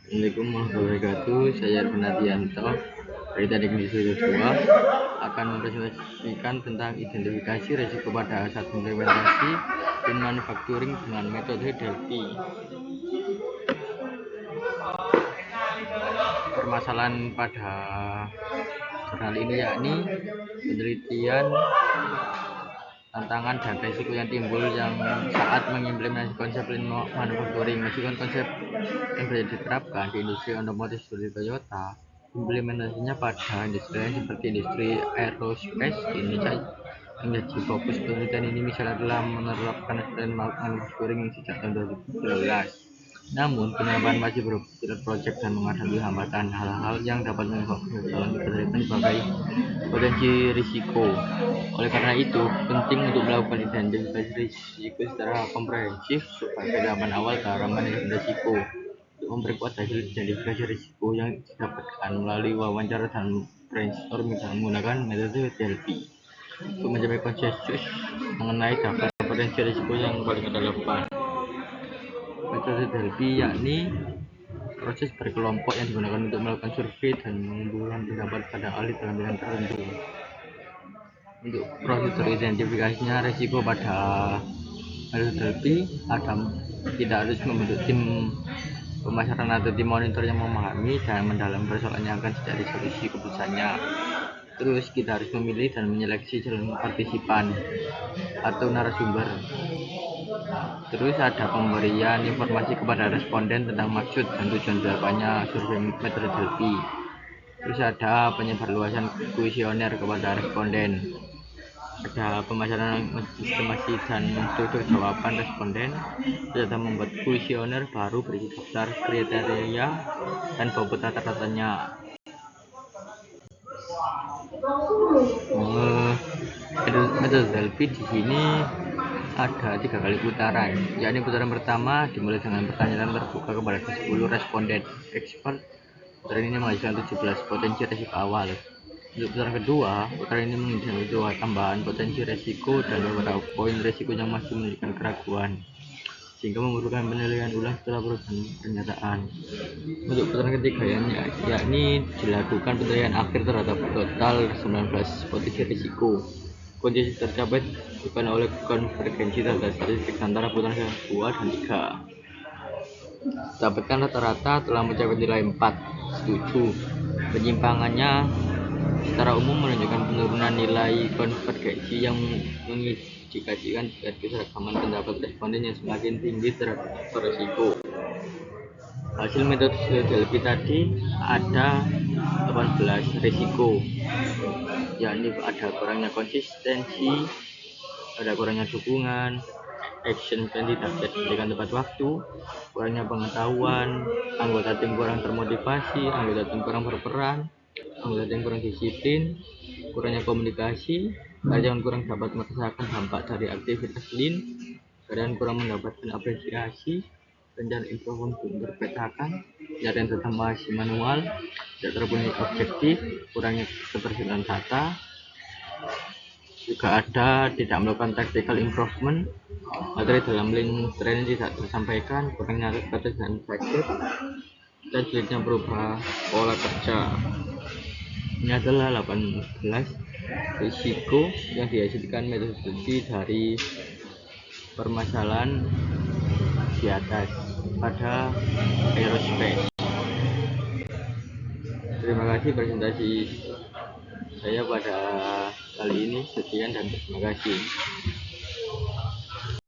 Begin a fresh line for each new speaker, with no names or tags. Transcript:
Assalamualaikum warahmatullahi wabarakatuh. Saya Ardianto dari Teknik Industri 2 akan mempresentasikan tentang identifikasi risiko pada saat implementasi Lean Manufacturing dengan metode Delphi. Permasalahan pada jurnal ini yakni penelitian tantangan dan risiko yang timbul yang saat mengimplementasi konsep Lean Manufacturing. Meskipun konsep yang bisa diterapkan di industri otomotif seperti Toyota, implementasinya pada industri lain seperti industri aerospace di Indonesia menjadi fokus penelitian ini misalnya adalah menerapkan Lean Manufacturing sejak tahun 2012. Namun, penerapan masih berupa project dan menghadapi hambatan hal-hal yang dapat menyebabkan dalam penelitian sebagai potensi risiko. Oleh karena itu, penting untuk melakukan identifikasi risiko secara komprehensif sebagai tahapan awal dalam manajemen risiko. Untuk memperkuat hasil identifikasi risiko yang didapatkan melalui wawancara dan brainstorming dengan menggunakan metode Delphi untuk mencapai konsensus mengenai daftar potensi risiko yang paling relevan. Metode Delphi yakni proses berkelompok yang digunakan untuk melakukan survei dan mengumpulkan pendapat pada ahli dalam bidang tertentu. Untuk prosedur identifikasinya risiko pada metode Delphi tidak harus membentuk tim pemasaran atau tim monitor yang memahami dan mendalam persoalannya akan sejak resolusi keputusannya. Terus kita harus memilih dan menyeleksi calon partisipan atau narasumber. Terus ada pemberian informasi kepada responden tentang maksud dan tujuan jawabannya survei metode Delphi. Terus ada penyebarluasan kuesioner kepada responden. Ada pemasaran sistemasi dan struktur jawaban responden. Serta membuat kuesioner baru berisi daftar kriteria dan bobot rata-ratanya. Metode Delphi di sini ada 3 kali putaran, yakni putaran pertama dimulai dengan pertanyaan terbuka kepada 10 responden expert. Putaran ini menghasilkan 17 potensi risiko awal. Untuk putaran kedua, putaran ini menghasilkan 2 tambahan potensi risiko dan beberapa poin risiko yang masih menunjukkan keraguan, sehingga memerlukan penilaian ulang setelah perubahan pernyataan. Untuk putaran ketiga yakni dilakukan penilaian akhir terhadap total 19 potensi risiko. Kondisi tercapai bukan oleh konvergensi terhadap statistik antara putaran 2 dan 3. Dapatkan rata-rata telah mencapai nilai 4, setuju. Penyimpangannya secara umum menunjukkan penurunan nilai konvergensi yang mengindikasikan tingkat keseragaman pendapat responden yang semakin tinggi terhadap risiko. Hasil metode Delphi tadi ada 18 risiko, yakni ada kurangnya konsistensi, ada kurangnya dukungan, action plan tidak diberikan tepat waktu, kurangnya pengetahuan, anggota tim kurang termotivasi, anggota tim kurang berperan, anggota tim kurang disiplin, kurangnya komunikasi, karyawan kurang dapat merasakan dampak dari aktivitas Lean, karyawan kurang mendapatkan apresiasi, rencana improvement belum terpetakan, pencarian data masih manual, tidak terpenuhi objektif, kurangnya ketersediaan data. Juga ada tidak melakukan tactical improvement, materi dalam Lean training tidak tersampaikan, kurangnya ketersediaan budget, dan sulitnya berubah pola kerja. Ini adalah 18 risiko yang dihasilkan metode dari permasalahan di atas pada aerospace. Terima kasih presentasi saya pada kali ini. Sekian dan terima kasih.